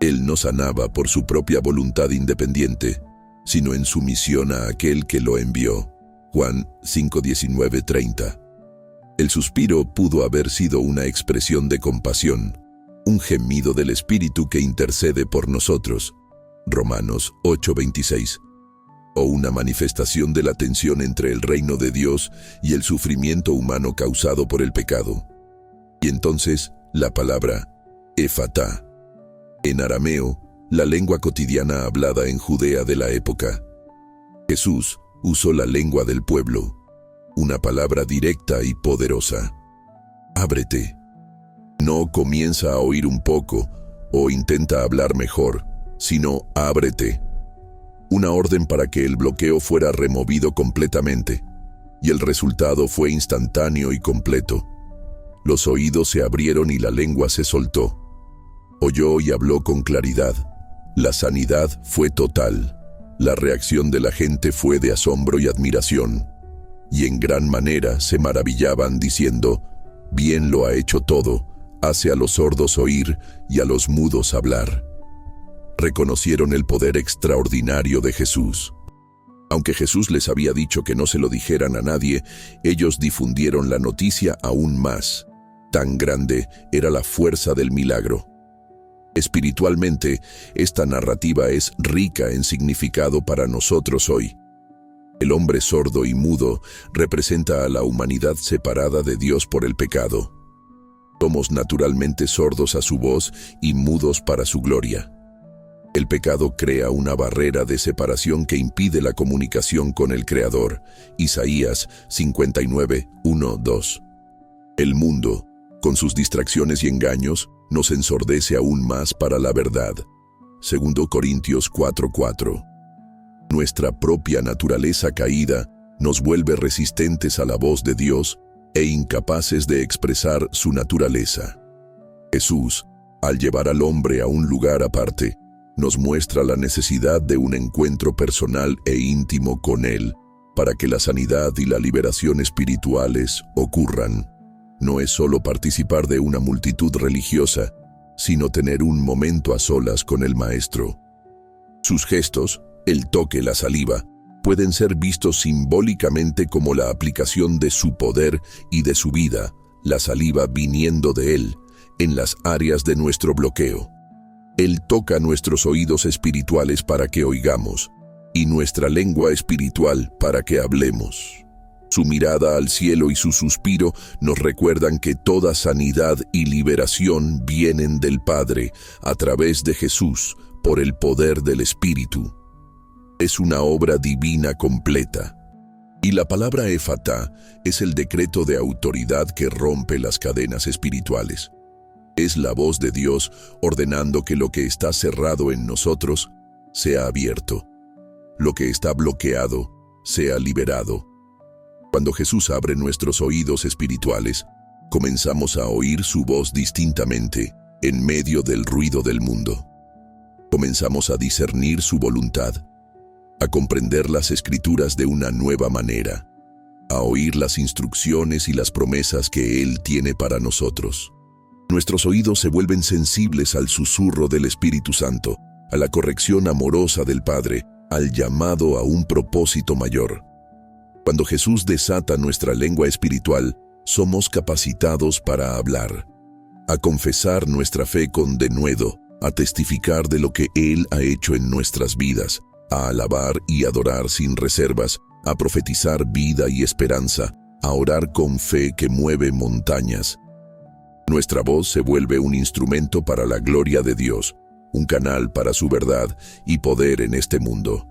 Él no sanaba por su propia voluntad independiente, sino en sumisión a aquel que lo envió. Juan 5, 19, 30. El suspiro pudo haber sido una expresión de compasión, un gemido del Espíritu que intercede por nosotros. Romanos 8, 26. O una manifestación de la tensión entre el reino de Dios y el sufrimiento humano causado por el pecado. Y entonces, la palabra efatá. En arameo, la lengua cotidiana hablada en Judea de la época. Jesús usó la lengua del pueblo, una palabra directa y poderosa. Ábrete. No comienza a oír un poco o intenta hablar mejor, sino ábrete. Una orden para que el bloqueo fuera removido completamente. y el resultado fue instantáneo y completo. Los oídos se abrieron y la lengua se soltó. Oyó y habló con claridad. La sanidad fue total. La reacción de la gente fue de asombro y admiración, y en gran manera se maravillaban diciendo: «Bien lo ha hecho todo, hace a los sordos oír y a los mudos hablar». Reconocieron el poder extraordinario de Jesús. Aunque Jesús les había dicho que no se lo dijeran a nadie, ellos difundieron la noticia aún más. Tan grande era la fuerza del milagro. Espiritualmente, esta narrativa es rica en significado para nosotros hoy. El hombre sordo y mudo representa a la humanidad separada de Dios por el pecado. Somos naturalmente sordos a su voz y mudos para su gloria. El pecado crea una barrera de separación que impide la comunicación con el Creador. Isaías 59, 1, 2. El mundo, con sus distracciones y engaños, nos ensordece aún más para la verdad. 2 Corintios 4, 4. Nuestra propia naturaleza caída nos vuelve resistentes a la voz de Dios e incapaces de expresar su naturaleza. Jesús, al llevar al hombre a un lugar aparte, nos muestra la necesidad de un encuentro personal e íntimo con Él, para que la sanidad y la liberación espirituales ocurran. No es solo participar de una multitud religiosa, sino tener un momento a solas con el Maestro. Sus gestos, el toque, la saliva, pueden ser vistos simbólicamente como la aplicación de su poder y de su vida, la saliva viniendo de Él, en las áreas de nuestro bloqueo. Él toca nuestros oídos espirituales para que oigamos, y nuestra lengua espiritual para que hablemos. Su mirada al cielo y su suspiro nos recuerdan que toda sanidad y liberación vienen del Padre, a través de Jesús, por el poder del Espíritu. Es una obra divina completa. Y la palabra Efatá es el decreto de autoridad que rompe las cadenas espirituales. Es la voz de Dios ordenando que lo que está cerrado en nosotros sea abierto. Lo que está bloqueado sea liberado. Cuando Jesús abre nuestros oídos espirituales, comenzamos a oír su voz distintamente en medio del ruido del mundo. Comenzamos a discernir su voluntad, a comprender las Escrituras de una nueva manera, a oír las instrucciones y las promesas que Él tiene para nosotros. Nuestros oídos se vuelven sensibles al susurro del Espíritu Santo, a la corrección amorosa del Padre, al llamado a un propósito mayor. Cuando Jesús desata nuestra lengua espiritual, somos capacitados para hablar, a confesar nuestra fe con denuedo, a testificar de lo que Él ha hecho en nuestras vidas, a alabar y adorar sin reservas, a profetizar vida y esperanza, a orar con fe que mueve montañas. Nuestra voz se vuelve un instrumento para la gloria de Dios, un canal para su verdad y poder en este mundo.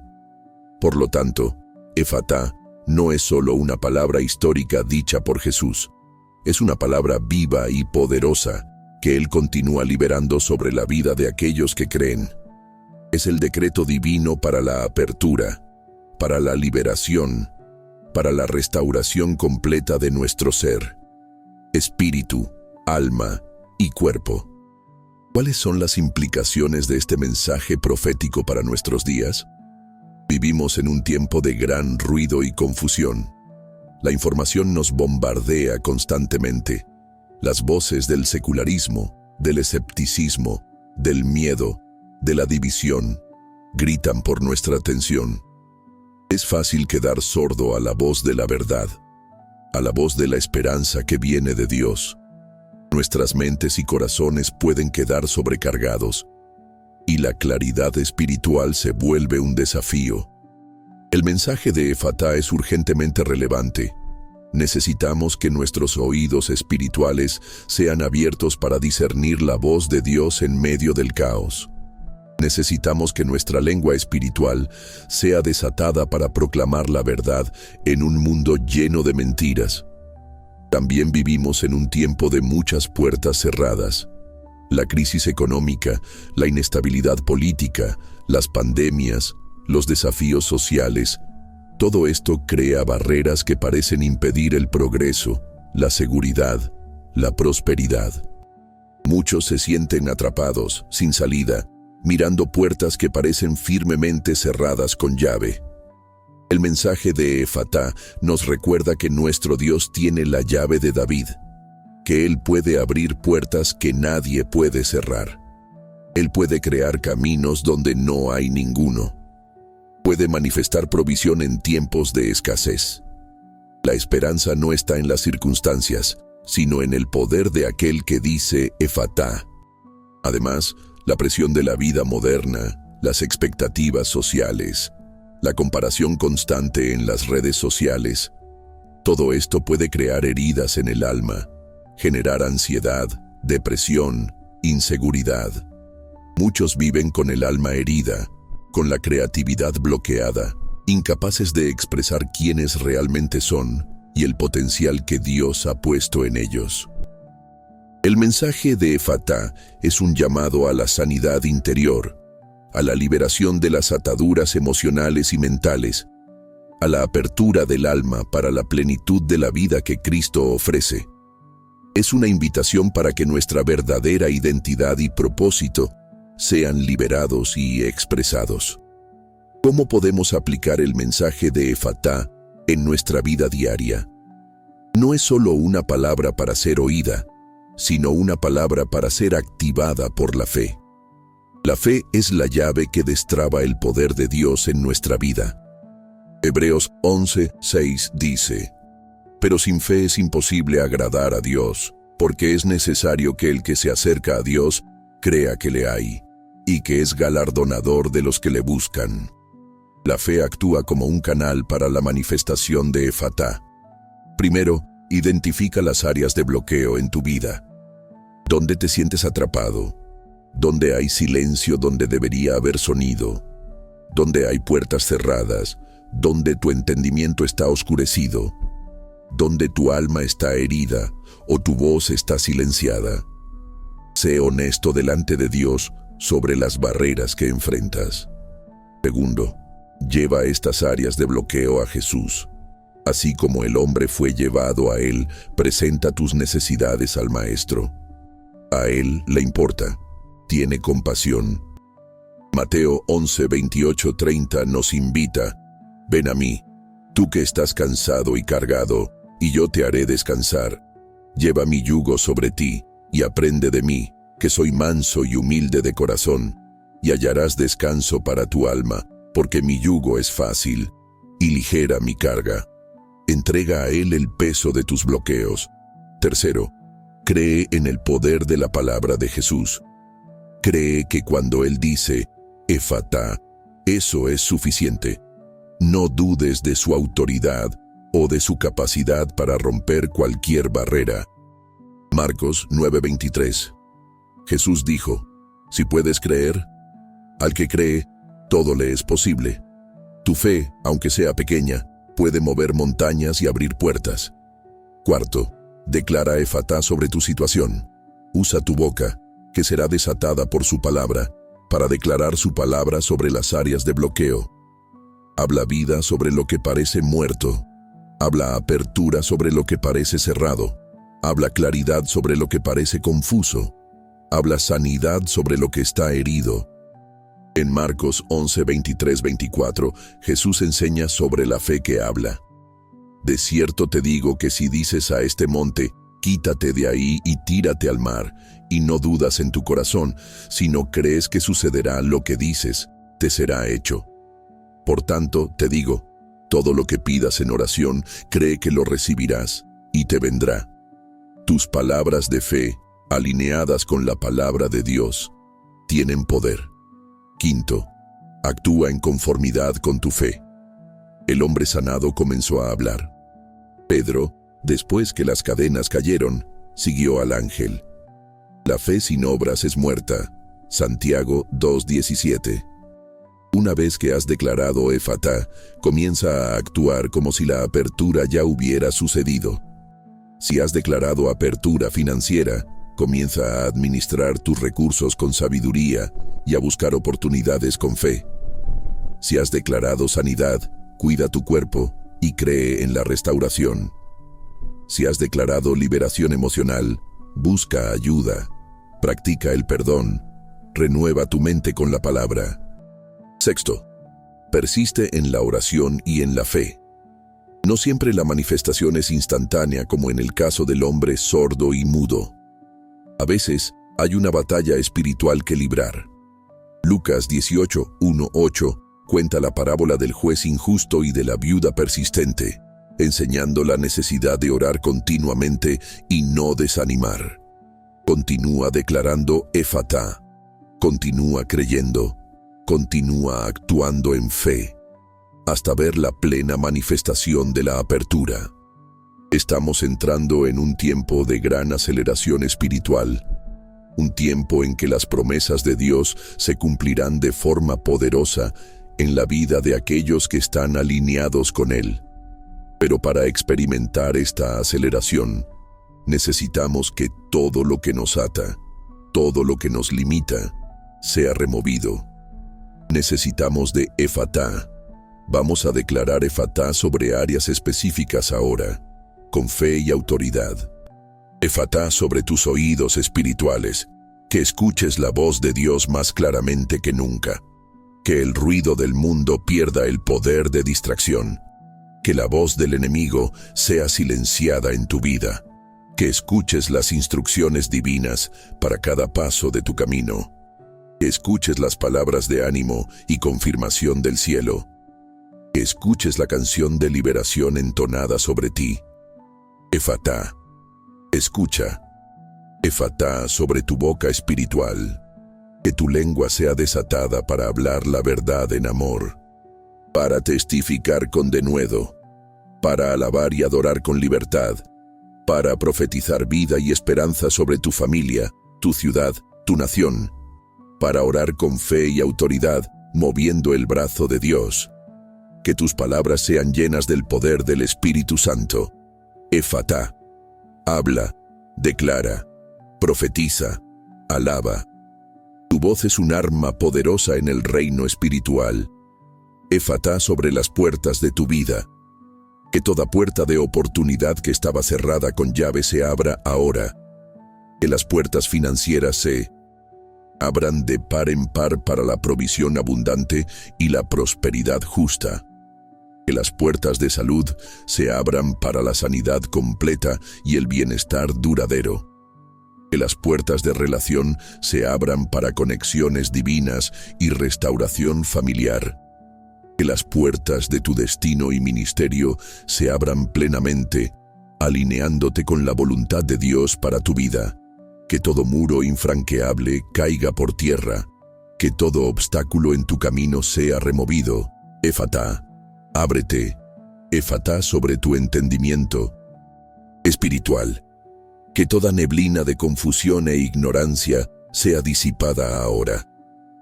Por lo tanto, Efatá no es solo una palabra histórica dicha por Jesús, es una palabra viva y poderosa que Él continúa liberando sobre la vida de aquellos que creen. Es el decreto divino para la apertura, para la liberación, para la restauración completa de nuestro ser, espíritu, alma y cuerpo. ¿Cuáles son las implicaciones de este mensaje profético para nuestros días? Vivimos en un tiempo de gran ruido y confusión. La información nos bombardea constantemente. Las voces del secularismo, del escepticismo, del miedo, de la división, gritan por nuestra atención. Es fácil quedar sordo a la voz de la verdad, a la voz de la esperanza que viene de Dios. Nuestras mentes y corazones pueden quedar sobrecargados, y la claridad espiritual se vuelve un desafío. El mensaje de Efatá es urgentemente relevante. Necesitamos que nuestros oídos espirituales sean abiertos para discernir la voz de Dios en medio del caos. Necesitamos que nuestra lengua espiritual sea desatada para proclamar la verdad en un mundo lleno de mentiras. También vivimos en un tiempo de muchas puertas cerradas. La crisis económica, la inestabilidad política, las pandemias, los desafíos sociales, Todo esto crea barreras que parecen impedir el progreso, la seguridad, la prosperidad. Muchos se sienten atrapados, sin salida, mirando puertas que parecen firmemente cerradas con llave. El mensaje de Efatá nos recuerda que nuestro Dios tiene la llave de David, que Él puede abrir puertas que nadie puede cerrar. Él puede crear caminos donde no hay ninguno. Puede manifestar provisión en tiempos de escasez. La esperanza no está en las circunstancias, sino en el poder de aquel que dice Efatá. Además, la presión de la vida moderna, las expectativas sociales, la comparación constante en las redes sociales, todo esto puede crear heridas en el alma, generar ansiedad, depresión, inseguridad. Muchos viven con el alma herida, con la creatividad bloqueada, incapaces de expresar quiénes realmente son y el potencial que Dios ha puesto en ellos. El mensaje de Efatá es un llamado a la sanidad interior, a la liberación de las ataduras emocionales y mentales, a la apertura del alma para la plenitud de la vida que Cristo ofrece. Es una invitación para que nuestra verdadera identidad y propósito sean liberados y expresados. ¿Cómo podemos aplicar el mensaje de Efatá en nuestra vida diaria? No es solo una palabra para ser oída, sino una palabra para ser activada por la fe. La fe es la llave que destraba el poder de Dios en nuestra vida. Hebreos 11:6 dice: Pero sin fe es imposible agradar a Dios, porque es necesario que el que se acerca a Dios crea que le hay, y que es galardonador de los que le buscan. La fe actúa como un canal para la manifestación de Efatá. Primero, identifica las áreas de bloqueo en tu vida. ¿Dónde te sientes atrapado? ¿Dónde hay silencio donde debería haber sonido? ¿Dónde hay puertas cerradas? ¿Dónde tu entendimiento está oscurecido? ¿Dónde tu alma está herida o tu voz está silenciada? Sé honesto delante de Dios sobre las barreras que enfrentas. Segundo, lleva estas áreas de bloqueo a Jesús. Así como el hombre fue llevado a Él, presenta tus necesidades al Maestro. A Él le importa, tiene compasión. Mateo 11:28-30 nos invita: Ven a mí, tú que estás cansado y cargado, y yo te haré descansar. Lleva mi yugo sobre ti, y aprende de mí, que soy manso y humilde de corazón, y hallarás descanso para tu alma, porque mi yugo es fácil, y ligera mi carga. Entrega a Él el peso de tus bloqueos. Tercero, cree en el poder de la palabra de Jesús. Cree que cuando Él dice, Efatá, eso es suficiente. No dudes de su autoridad o de su capacidad para romper cualquier barrera. Marcos 9:23. Jesús dijo: Si puedes creer, al que cree, todo le es posible. Tu fe, aunque sea pequeña, puede mover montañas y abrir puertas. Cuarto, declara Efatá sobre tu situación. Usa tu boca, que será desatada por su palabra, para declarar su palabra sobre las áreas de bloqueo. Habla vida sobre lo que parece muerto. Habla apertura sobre lo que parece cerrado. Habla claridad sobre lo que parece confuso. Habla sanidad sobre lo que está herido. En Marcos 11:23-24, Jesús enseña sobre la fe que habla. De cierto te digo que si dices a este monte, quítate de ahí y tírate al mar, y no dudas en tu corazón, sino crees que sucederá lo que dices, te será hecho. Por tanto, te digo, todo lo que pidas en oración, cree que lo recibirás, y te vendrá. Tus palabras de fe, alineadas con la palabra de Dios, tienen poder. Quinto, actúa en conformidad con tu fe. El hombre sanado comenzó a hablar. Pedro, después que las cadenas cayeron, siguió al ángel. La fe sin obras es muerta. Santiago 2:17. Una vez que has declarado Efatá, comienza a actuar como si la apertura ya hubiera sucedido. Si has declarado apertura financiera, comienza a administrar tus recursos con sabiduría y a buscar oportunidades con fe. Si has declarado sanidad, cuida tu cuerpo y cree en la restauración. Si has declarado liberación emocional, busca ayuda, practica el perdón, renueva tu mente con la palabra. Sexto, persiste en la oración y en la fe. No siempre la manifestación es instantánea, como en el caso del hombre sordo y mudo. A veces hay una batalla espiritual que librar. Lucas 18:1-8 cuenta la parábola del juez injusto y de la viuda persistente, enseñando la necesidad de orar continuamente y no desanimar. Continúa declarando Efatá, continúa creyendo, continúa actuando en fe, hasta ver la plena manifestación de la apertura. Estamos entrando en un tiempo de gran aceleración espiritual, un tiempo en que las promesas de Dios se cumplirán de forma poderosa en la vida de aquellos que están alineados con Él. Pero para experimentar esta aceleración, necesitamos que todo lo que nos ata, todo lo que nos limita, sea removido. Necesitamos de Efatá. Vamos a declarar Efatá sobre áreas específicas ahora, con fe y autoridad. Efatá sobre tus oídos espirituales, que escuches la voz de Dios más claramente que nunca. Que el ruido del mundo pierda el poder de distracción. Que la voz del enemigo sea silenciada en tu vida. Que escuches las instrucciones divinas para cada paso de tu camino. Que escuches las palabras de ánimo y confirmación del cielo. Que escuches la canción de liberación entonada sobre ti. Efatá. Escucha. Efatá sobre tu boca espiritual. Que tu lengua sea desatada para hablar la verdad en amor. Para testificar con denuedo. Para alabar y adorar con libertad. Para profetizar vida y esperanza sobre tu familia, tu ciudad, tu nación. Para orar con fe y autoridad, moviendo el brazo de Dios. Que tus palabras sean llenas del poder del Espíritu Santo. Efatá. Habla, declara, profetiza, alaba. Tu voz es un arma poderosa en el reino espiritual. Efatá sobre las puertas de tu vida. Que toda puerta de oportunidad que estaba cerrada con llave se abra ahora. Que las puertas financieras se abran de par en par para la provisión abundante y la prosperidad justa. Que las puertas de salud se abran para la sanidad completa y el bienestar duradero. Que las puertas de relación se abran para conexiones divinas y restauración familiar. Que las puertas de tu destino y ministerio se abran plenamente, alineándote con la voluntad de Dios para tu vida. Que todo muro infranqueable caiga por tierra. Que todo obstáculo en tu camino sea removido. Efatá. Ábrete, Efatá sobre tu entendimiento espiritual. Que toda neblina de confusión e ignorancia sea disipada ahora.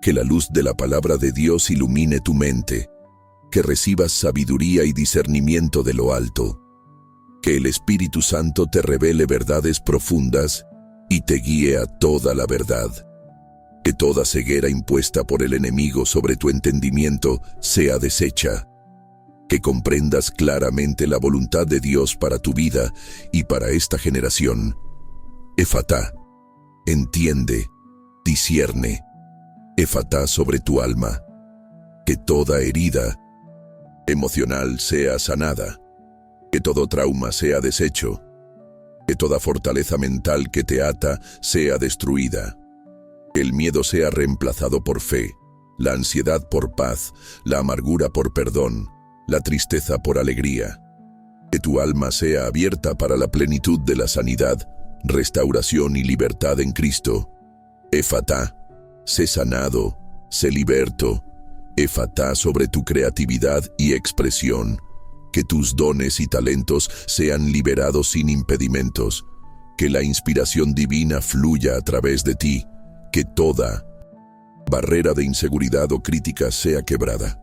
Que la luz de la palabra de Dios ilumine tu mente. Que recibas sabiduría y discernimiento de lo alto. Que el Espíritu Santo te revele verdades profundas y te guíe a toda la verdad. Que toda ceguera impuesta por el enemigo sobre tu entendimiento sea deshecha. Que comprendas claramente la voluntad de Dios para tu vida y para esta generación. Efatá. Entiende, discierne. Efatá sobre tu alma. Que toda herida emocional sea sanada. Que todo trauma sea deshecho. Que toda fortaleza mental que te ata sea destruida. Que el miedo sea reemplazado por fe, la ansiedad por paz, la amargura por perdón, la tristeza por alegría. Que tu alma sea abierta para la plenitud de la sanidad, restauración y libertad en Cristo. Efatá. Sé sanado, sé liberto. Efatá sobre tu creatividad y expresión. Que tus dones y talentos sean liberados sin impedimentos. Que la inspiración divina fluya a través de ti. Que toda barrera de inseguridad o crítica sea quebrada.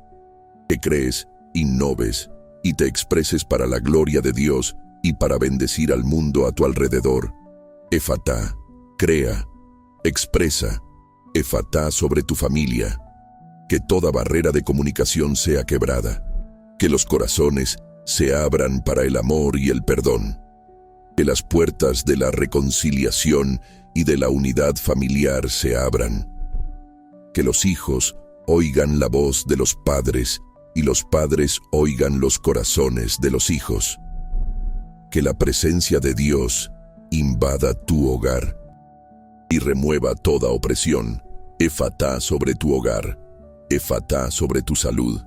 Que crees, innoves y te expreses para la gloria de Dios y para bendecir al mundo a tu alrededor. Efatá. Crea, expresa. Efatá sobre tu familia. Que toda barrera de comunicación sea quebrada. Que los corazones se abran para el amor y el perdón. Que las puertas de la reconciliación y de la unidad familiar se abran. Que los hijos oigan la voz de los padres y los padres oigan los corazones de los hijos. Que la presencia de Dios invada tu hogar y remueva toda opresión. Efatá sobre tu hogar, efatá sobre tu salud.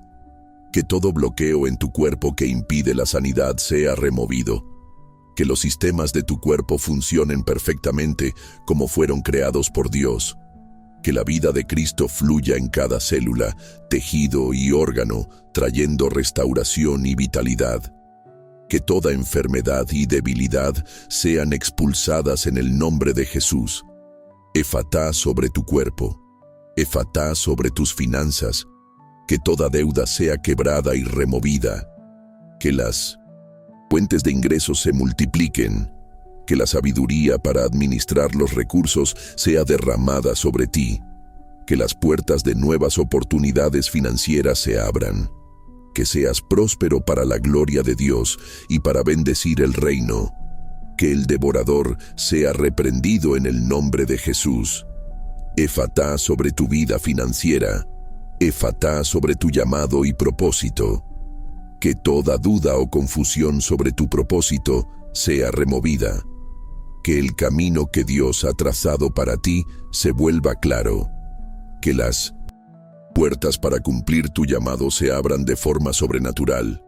Que todo bloqueo en tu cuerpo que impide la sanidad sea removido. Que los sistemas de tu cuerpo funcionen perfectamente como fueron creados por Dios. Que la vida de Cristo fluya en cada célula, tejido y órgano, trayendo restauración y vitalidad. Que toda enfermedad y debilidad sean expulsadas en el nombre de Jesús. Efatá sobre tu cuerpo, efatá sobre tus finanzas. Que toda deuda sea quebrada y removida. Que las fuentes de ingresos se multipliquen. Que la sabiduría para administrar los recursos sea derramada sobre ti. Que las puertas de nuevas oportunidades financieras se abran. Que seas próspero para la gloria de Dios y para bendecir el reino. Que el devorador sea reprendido en el nombre de Jesús. Efatá sobre tu vida financiera. Efatá sobre tu llamado y propósito. Que toda duda o confusión sobre tu propósito sea removida. Que el camino que Dios ha trazado para ti se vuelva claro. Que las puertas para cumplir tu llamado se abran de forma sobrenatural.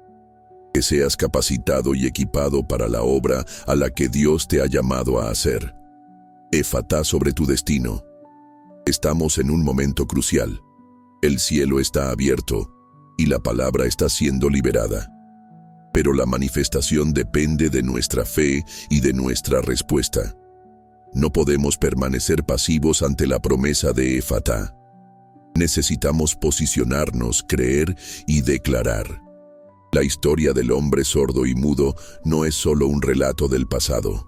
Que seas capacitado y equipado para la obra a la que Dios te ha llamado a hacer. Efatá sobre tu destino. Estamos en un momento crucial. El cielo está abierto y la palabra está siendo liberada. Pero la manifestación depende de nuestra fe y de nuestra respuesta. No podemos permanecer pasivos ante la promesa de Efatá. Necesitamos posicionarnos, creer y declarar. La historia del hombre sordo y mudo no es solo un relato del pasado.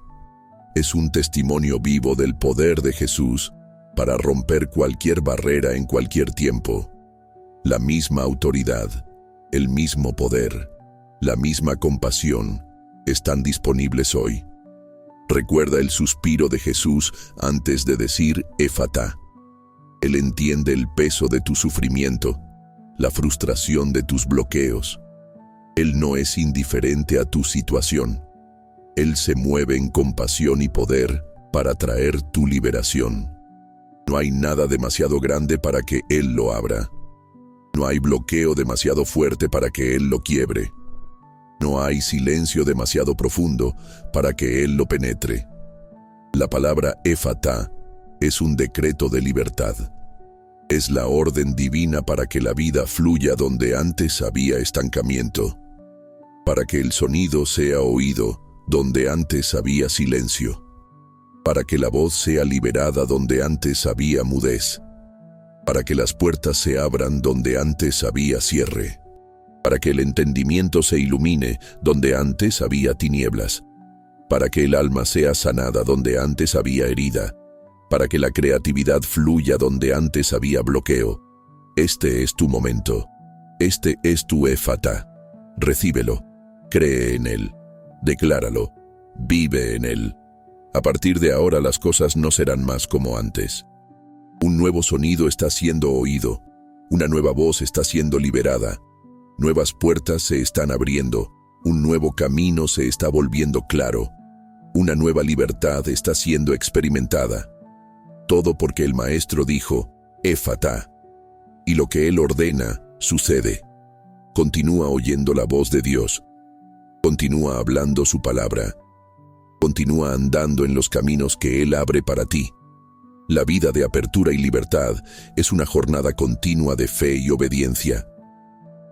Es un testimonio vivo del poder de Jesús para romper cualquier barrera en cualquier tiempo. La misma autoridad, el mismo poder, la misma compasión están disponibles hoy. Recuerda el suspiro de Jesús antes de decir Efatá. Él entiende el peso de tu sufrimiento, la frustración de tus bloqueos. Él no es indiferente a tu situación. Él se mueve en compasión y poder para traer tu liberación. No hay nada demasiado grande para que Él lo abra. No hay bloqueo demasiado fuerte para que Él lo quiebre. No hay silencio demasiado profundo para que Él lo penetre. La palabra Efatá es un decreto de libertad. Es la orden divina para que la vida fluya donde antes había estancamiento. Para que el sonido sea oído donde antes había silencio. Para que la voz sea liberada donde antes había mudez. Para que las puertas se abran donde antes había cierre. Para que el entendimiento se ilumine donde antes había tinieblas. Para que el alma sea sanada donde antes había herida. Para que la creatividad fluya donde antes había bloqueo. Este es tu momento. Este es tu Efatá. Recíbelo. Cree en él. Decláralo. Vive en él. A partir de ahora las cosas no serán más como antes. Un nuevo sonido está siendo oído. Una nueva voz está siendo liberada. Nuevas puertas se están abriendo. Un nuevo camino se está volviendo claro. Una nueva libertad está siendo experimentada. Todo porque el Maestro dijo, Efatá. Y lo que Él ordena, sucede. Continúa oyendo la voz de Dios. Continúa hablando su palabra. Continúa andando en los caminos que Él abre para ti. La vida de apertura y libertad es una jornada continua de fe y obediencia.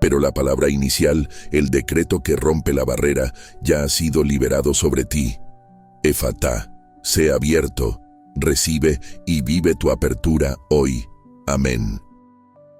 Pero la palabra inicial, el decreto que rompe la barrera, ya ha sido liberado sobre ti. Efatá, sé abierto, recibe y vive tu apertura hoy. Amén.